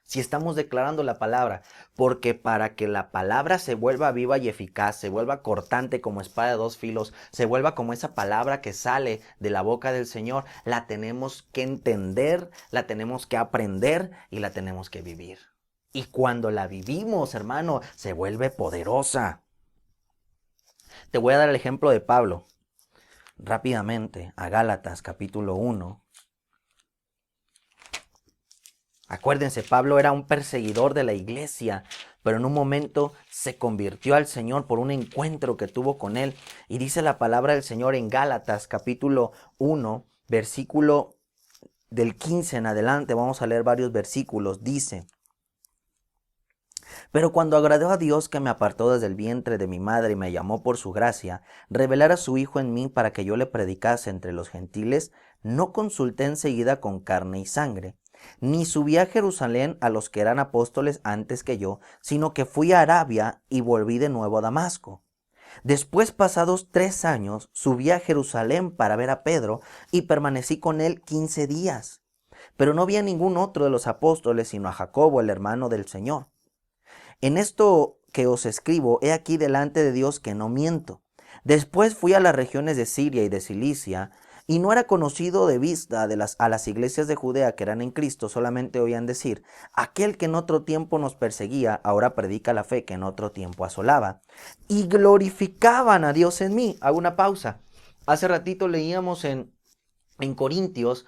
si estamos declarando la palabra? Porque para que la palabra se vuelva viva y eficaz, se vuelva cortante como espada de dos filos, se vuelva como esa palabra que sale de la boca del Señor, la tenemos que entender, la tenemos que aprender y la tenemos que vivir. Y cuando la vivimos, hermano, se vuelve poderosa. Te voy a dar el ejemplo de Pablo. Rápidamente, a Gálatas capítulo 1. Acuérdense, Pablo era un perseguidor de la iglesia, pero en un momento se convirtió al Señor por un encuentro que tuvo con él. Y dice la palabra del Señor en Gálatas capítulo 1, versículo del 15 en adelante. Vamos a leer varios versículos. Dice: pero cuando agradó a Dios, que me apartó desde el vientre de mi madre y me llamó por su gracia, revelar a su Hijo en mí para que yo le predicase entre los gentiles, no consulté enseguida con carne y sangre, ni subí a Jerusalén a los que eran apóstoles antes que yo, sino que fui a Arabia y volví de nuevo a Damasco. Después, pasados 3 años, subí a Jerusalén para ver a Pedro y permanecí con él 15 días. Pero no vi a ningún otro de los apóstoles, sino a Jacobo, el hermano del Señor. En esto que os escribo, he aquí delante de Dios que no miento. Después fui a las regiones de Siria y de Cilicia, y no era conocido de vista a las iglesias de Judea que eran en Cristo, solamente oían decir: aquel que en otro tiempo nos perseguía, ahora predica la fe que en otro tiempo asolaba. Y glorificaban a Dios en mí. Hago una pausa. Hace ratito leíamos en Corintios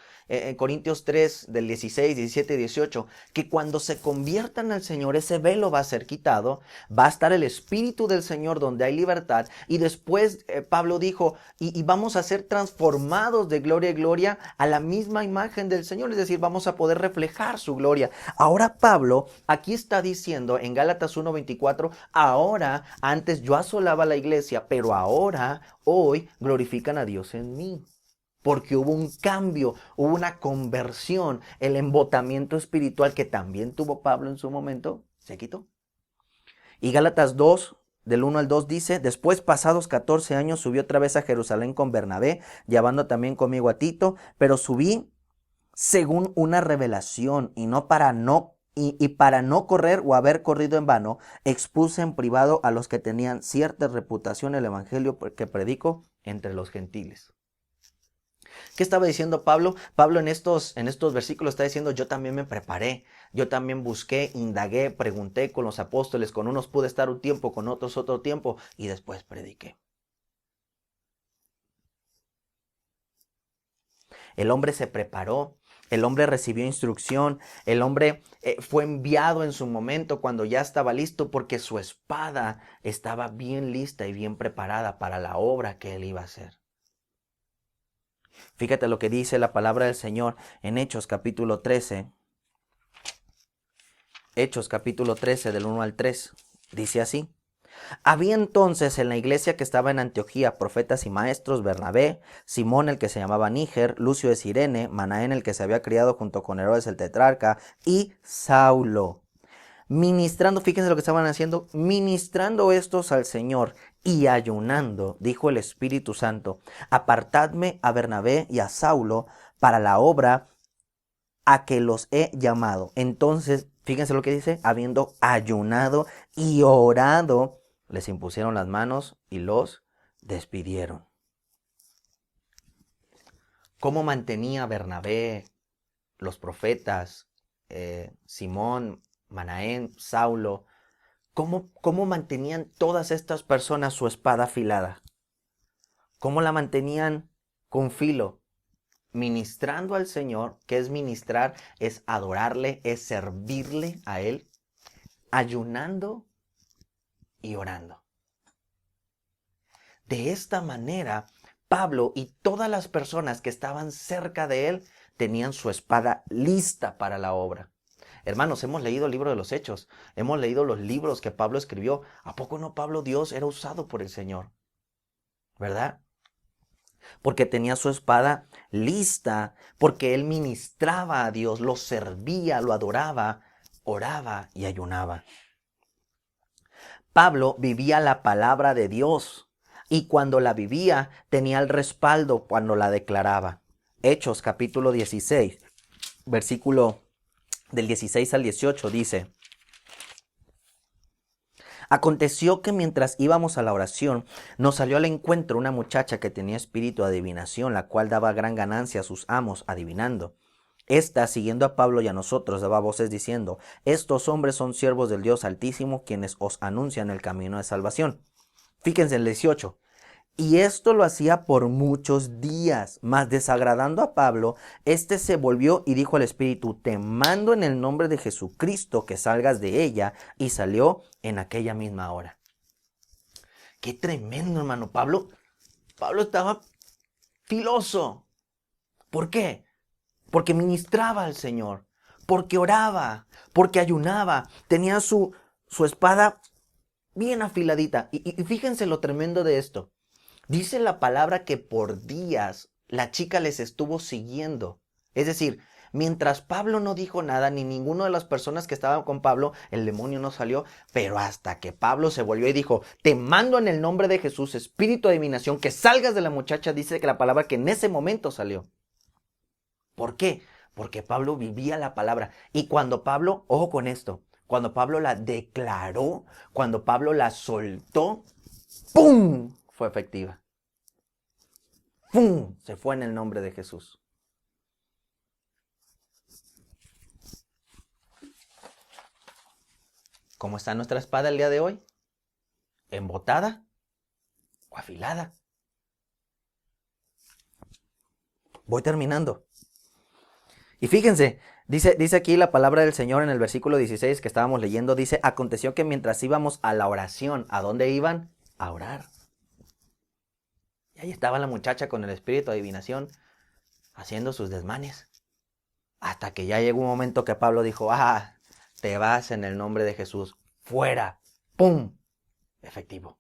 3 del 16, 17 y 18, que cuando se conviertan al Señor, ese velo va a ser quitado, va a estar el Espíritu del Señor donde hay libertad, y después Pablo dijo, y vamos a ser transformados de gloria en gloria a la misma imagen del Señor, es decir, vamos a poder reflejar su gloria. Ahora Pablo aquí está diciendo en Gálatas 1:24, ahora, antes yo asolaba la iglesia, pero ahora, hoy, glorifican a Dios en mí. Porque hubo un cambio, hubo una conversión, el embotamiento espiritual que también tuvo Pablo en su momento, se quitó. Y Gálatas 2, del 1 al 2 dice: después, pasados 14 años, subí otra vez a Jerusalén con Bernabé, llevando también conmigo a Tito, pero subí según una revelación y para no correr o haber corrido en vano, expuse en privado a los que tenían cierta reputación el evangelio que predico entre los gentiles. ¿Qué estaba diciendo Pablo? Pablo en estos versículos está diciendo: yo también me preparé, yo también busqué, indagué, pregunté con los apóstoles, con unos pude estar un tiempo, con otros otro tiempo, y después prediqué. El hombre se preparó, el hombre recibió instrucción, el hombre fue enviado en su momento cuando ya estaba listo, porque su espada estaba bien lista y bien preparada para la obra que él iba a hacer. Fíjate lo que dice la palabra del Señor en Hechos capítulo 13. Hechos capítulo 13 del 1 al 3. Dice así: había entonces en la iglesia que estaba en Antioquía profetas y maestros: Bernabé, Simón el que se llamaba Níger, Lucio de Cirene, Manaén el que se había criado junto con Herodes el tetrarca, y Saulo. Ministrando, fíjense lo que estaban haciendo, ministrando estos al Señor y ayunando, dijo el Espíritu Santo: apartadme a Bernabé y a Saulo para la obra a que los he llamado. Entonces, fíjense lo que dice: habiendo ayunado y orado, les impusieron las manos y los despidieron. ¿Cómo mantenía Bernabé, los profetas, Simón, Manaén, Saulo? ¿Cómo mantenían todas estas personas su espada afilada? ¿Cómo la mantenían con filo? Ministrando al Señor. ¿Qué es ministrar? Es adorarle, es servirle a Él. Ayunando y orando. De esta manera, Pablo y todas las personas que estaban cerca de él tenían su espada lista para la obra. Hermanos, hemos leído el libro de los Hechos, hemos leído los libros que Pablo escribió. ¿A poco no Pablo Dios era usado por el Señor? ¿Verdad? Porque tenía su espada lista, porque él ministraba a Dios, lo servía, lo adoraba, oraba y ayunaba. Pablo vivía la palabra de Dios y cuando la vivía tenía el respaldo cuando la declaraba. Hechos capítulo 16, versículo del 16 al 18 dice: Aconteció que mientras íbamos a la oración, nos salió al encuentro una muchacha que tenía espíritu de adivinación, la cual daba gran ganancia a sus amos adivinando. Esta, siguiendo a Pablo y a nosotros, daba voces diciendo: Estos hombres son siervos del Dios Altísimo, quienes os anuncian el camino de salvación. Fíjense en el 18. Y esto lo hacía por muchos días, mas desagradando a Pablo, éste se volvió y dijo al espíritu: Te mando en el nombre de Jesucristo que salgas de ella, y salió en aquella misma hora. Qué tremendo, hermano. Pablo estaba filoso. ¿Por qué? Porque ministraba al Señor, porque oraba, porque ayunaba, tenía su espada bien afiladita. Y fíjense lo tremendo de esto. Dice la palabra que por días la chica les estuvo siguiendo. Es decir, mientras Pablo no dijo nada, ni ninguna de las personas que estaban con Pablo, el demonio no salió. Pero hasta que Pablo se volvió y dijo: Te mando en el nombre de Jesús, espíritu de adivinación, que salgas de la muchacha. Dice que la palabra que en ese momento salió. ¿Por qué? Porque Pablo vivía la palabra. Y cuando Pablo, ojo con esto, cuando Pablo la declaró, cuando Pablo la soltó, ¡pum!, fue efectiva. ¡Pum!, se fue en el nombre de Jesús. ¿Cómo está nuestra espada el día de hoy? ¿Embotada o afilada? Voy terminando. Y fíjense, dice aquí la palabra del Señor en el versículo 16 que estábamos leyendo, dice: Aconteció que mientras íbamos a la oración, ¿a dónde iban? A orar. Y ahí estaba la muchacha con el espíritu de adivinación haciendo sus desmanes. Hasta que ya llegó un momento que Pablo dijo: te vas en el nombre de Jesús. Fuera. ¡Pum! Efectivo.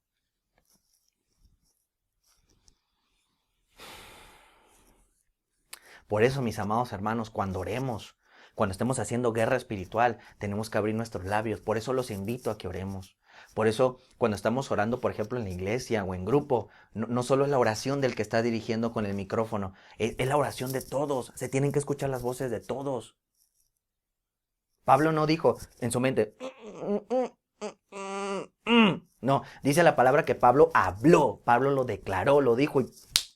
Por eso, mis amados hermanos, cuando oremos, cuando estemos haciendo guerra espiritual, tenemos que abrir nuestros labios. Por eso los invito a que oremos. Por eso, cuando estamos orando, por ejemplo, en la iglesia o en grupo, no solo es la oración del que está dirigiendo con el micrófono, es la oración de todos. Se tienen que escuchar las voces de todos. Pablo no dijo en su mente, no, dice la palabra que Pablo habló, Pablo lo declaró, lo dijo y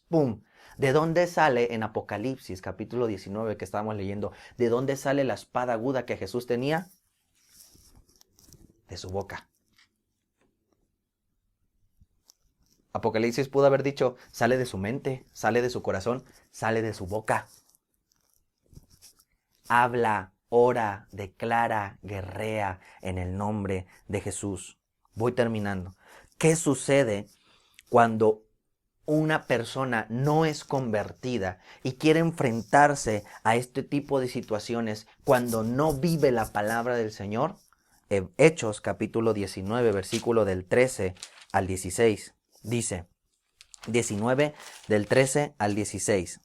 ¡pum! ¿De dónde sale en Apocalipsis capítulo 19 que estábamos leyendo? ¿De dónde sale la espada aguda que Jesús tenía? De su boca. Apocalipsis pudo haber dicho: sale de su mente, sale de su corazón, sale de su boca. Habla, ora, declara, guerrea en el nombre de Jesús. Voy terminando. ¿Qué sucede cuando una persona no es convertida y quiere enfrentarse a este tipo de situaciones cuando no vive la palabra del Señor? Hechos capítulo 19, versículo del 13 al 16. Dice, 19 del 13 al 16.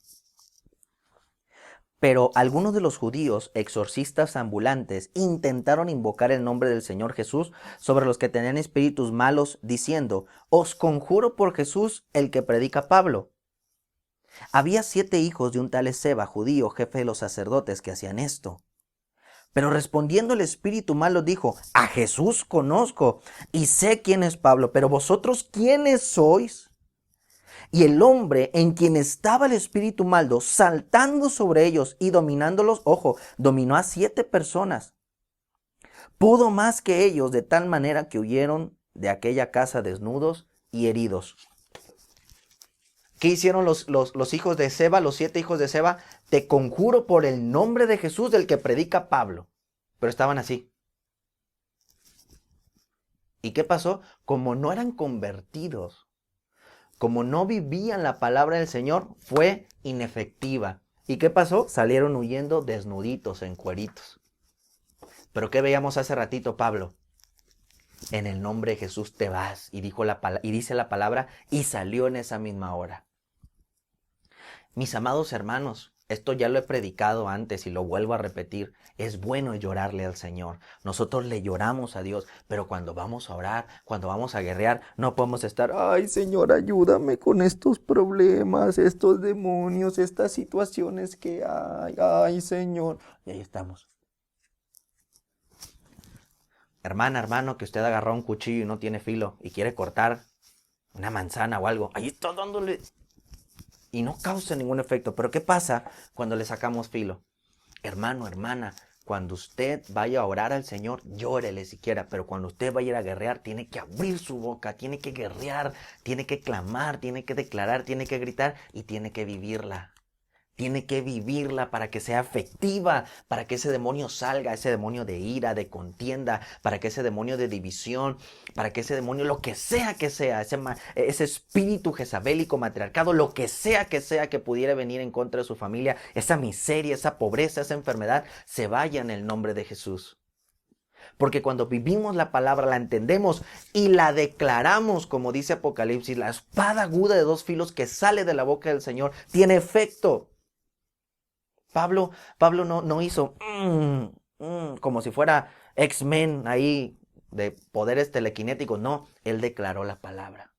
Pero algunos de los judíos, exorcistas ambulantes, intentaron invocar el nombre del Señor Jesús sobre los que tenían espíritus malos, diciendo: Os conjuro por Jesús, el que predica Pablo. Había 7 hijos de un tal Esceva, judío, jefe de los sacerdotes, que hacían esto. Pero respondiendo el espíritu malo dijo: A Jesús conozco y sé quién es Pablo, pero vosotros, ¿quiénes sois? Y el hombre en quien estaba el espíritu malo, saltando sobre ellos y dominándolos, dominó a 7 personas. Pudo más que ellos, de tal manera que huyeron de aquella casa desnudos y heridos. ¿Qué hicieron los hijos de Seba, los 7 hijos de Seba? Te conjuro por el nombre de Jesús del que predica Pablo. Pero estaban así. ¿Y qué pasó? Como no eran convertidos, como no vivían la palabra del Señor, fue inefectiva. ¿Y qué pasó? Salieron huyendo desnuditos, en cueritos. Pero ¿qué veíamos hace ratito, Pablo? En el nombre de Jesús te vas. Y dice la palabra, y salió en esa misma hora. Mis amados hermanos, esto ya lo he predicado antes y lo vuelvo a repetir. Es bueno llorarle al Señor. Nosotros le lloramos a Dios, pero cuando vamos a orar, cuando vamos a guerrear, no podemos estar, ay Señor, ayúdame con estos problemas, estos demonios, estas situaciones que hay. Ay Señor. Y ahí estamos. Hermana, hermano, que usted agarró un cuchillo y no tiene filo y quiere cortar una manzana o algo. Ahí está dándole y no causa ningún efecto. Pero ¿qué pasa cuando le sacamos filo? Hermano, hermana, cuando usted vaya a orar al Señor, llórele siquiera. Pero cuando usted vaya a ir a guerrear, tiene que abrir su boca, tiene que guerrear, tiene que clamar, tiene que declarar, tiene que gritar y tiene que vivirla. Tiene que vivirla para que sea efectiva, para que ese demonio salga, ese demonio de ira, de contienda, para que ese demonio de división, para que ese demonio, lo que sea, ese espíritu jezabélico, matriarcado, lo que sea que pudiera venir en contra de su familia, esa miseria, esa pobreza, esa enfermedad, se vaya en el nombre de Jesús. Porque cuando vivimos la palabra, la entendemos y la declaramos, como dice Apocalipsis, la espada aguda de 2 filos que sale de la boca del Señor, tiene efecto. Pablo no hizo como si fuera X-Men ahí de poderes telequinéticos. No, él declaró la palabra.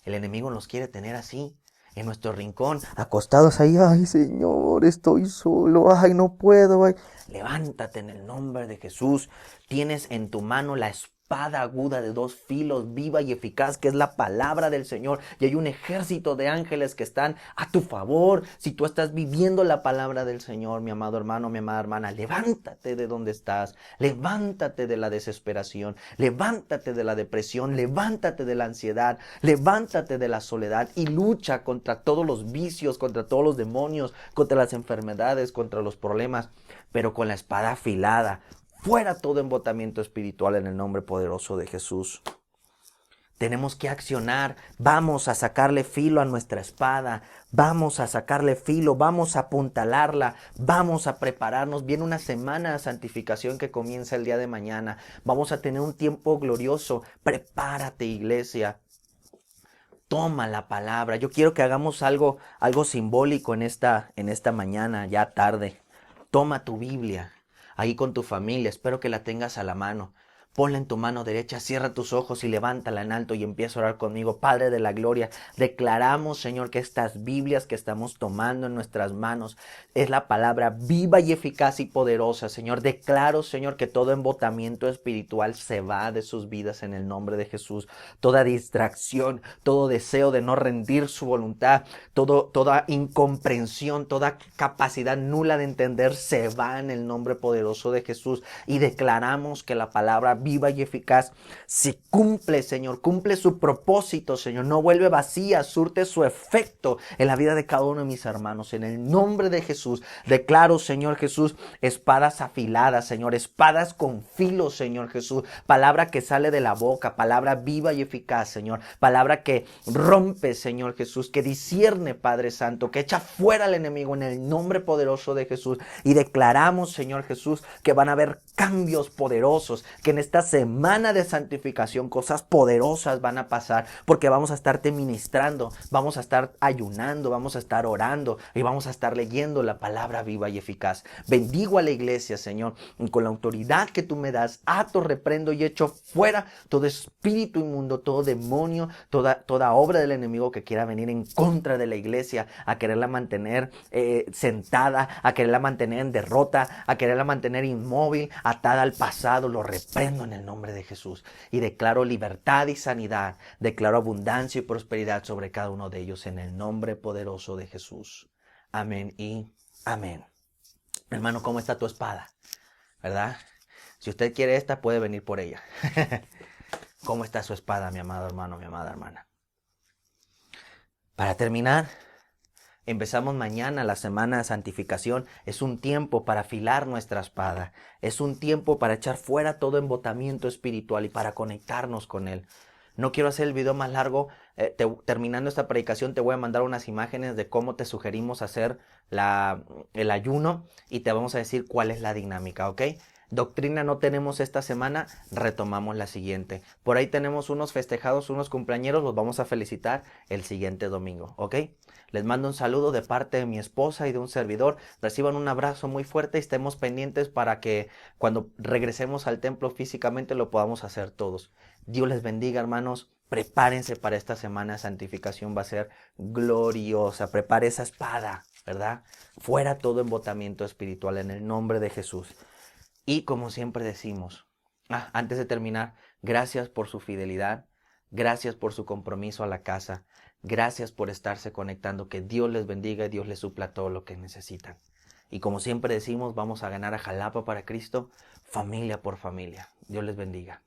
El enemigo nos quiere tener así, en nuestro rincón, acostados ahí. Ay, Señor, estoy solo. Ay, no puedo. Ay. Levántate en el nombre de Jesús. Tienes en tu mano la espada aguda de 2 filos, viva y eficaz, que es la palabra del Señor. Y hay un ejército de ángeles que están a tu favor. Si tú estás viviendo la palabra del Señor, mi amado hermano, mi amada hermana, levántate de donde estás. Levántate de la desesperación. Levántate de la depresión. Levántate de la ansiedad. Levántate de la soledad y lucha contra todos los vicios, contra todos los demonios, contra las enfermedades, contra los problemas, pero con la espada afilada. Fuera todo embotamiento espiritual en el nombre poderoso de Jesús. Tenemos que accionar. Vamos a sacarle filo a nuestra espada. Vamos a sacarle filo. Vamos a apuntalarla. Vamos a prepararnos. Viene una semana de santificación que comienza el día de mañana. Vamos a tener un tiempo glorioso. Prepárate, iglesia. Toma la palabra. Yo quiero que hagamos algo simbólico en esta mañana, ya tarde. Toma tu Biblia. Ahí con tu familia, espero que la tengas a la mano. Ponla en tu mano derecha, cierra tus ojos y levántala en alto y empieza a orar conmigo. Padre de la gloria, declaramos, Señor, que estas Biblias que estamos tomando en nuestras manos es la palabra viva y eficaz y poderosa, Señor. Declaro, Señor, que todo embotamiento espiritual se va de sus vidas en el nombre de Jesús. Toda distracción, todo deseo de no rendir su voluntad, toda incomprensión, toda capacidad nula de entender se va en el nombre poderoso de Jesús. Y declaramos que la palabra viva y eficaz se cumple, Señor, cumple su propósito, Señor, no vuelve vacía, surte su efecto en la vida de cada uno de mis hermanos. En el nombre de Jesús, declaro, Señor Jesús, espadas afiladas, Señor, espadas con filo, Señor Jesús, palabra que sale de la boca, palabra viva y eficaz, Señor, palabra que rompe, Señor Jesús, que discierne, Padre Santo, que echa fuera al enemigo en el nombre poderoso de Jesús. Y declaramos, Señor Jesús, que van a haber cambios poderosos, que en esta semana de santificación cosas poderosas van a pasar, porque vamos a estarte ministrando, vamos a estar ayunando, vamos a estar orando y vamos a estar leyendo la palabra viva y eficaz. Bendigo a la iglesia, Señor, y con la autoridad que tú me das, ato, reprendo y echo fuera todo espíritu inmundo, todo demonio, toda obra del enemigo que quiera venir en contra de la iglesia, a quererla mantener sentada, a quererla mantener en derrota, a quererla mantener inmóvil, atada al pasado. Lo reprendo en el nombre de Jesús y declaro libertad y sanidad, declaro abundancia y prosperidad sobre cada uno de ellos en el nombre poderoso de Jesús. Amén y amén. Hermano, ¿cómo está tu espada? ¿Verdad? Si usted quiere esta, puede venir por ella. ¿Cómo está su espada, mi amado hermano, mi amada hermana? Para terminar, Empezamos mañana la semana de santificación. Es un tiempo para afilar nuestra espada. Es un tiempo para echar fuera todo embotamiento espiritual y para conectarnos con Él. No quiero hacer el video más largo. Terminando esta predicación te voy a mandar unas imágenes de cómo te sugerimos hacer el ayuno y te vamos a decir cuál es la dinámica, ¿ok? Doctrina no tenemos esta semana, retomamos la siguiente. Por ahí tenemos unos festejados, unos cumpleañeros, los vamos a felicitar el siguiente domingo, ¿ok? Les mando un saludo de parte de mi esposa y de un servidor. Reciban un abrazo muy fuerte y estemos pendientes para que cuando regresemos al templo físicamente lo podamos hacer todos. Dios les bendiga, hermanos. Prepárense para esta semana de santificación, va a ser gloriosa. Prepare esa espada, ¿verdad? Fuera todo embotamiento espiritual en el nombre de Jesús. Y como siempre decimos, antes de terminar, gracias por su fidelidad, gracias por su compromiso a la casa, gracias por estarse conectando, que Dios les bendiga y Dios les supla todo lo que necesitan. Y como siempre decimos, vamos a ganar a Jalapa para Cristo, familia por familia. Dios les bendiga.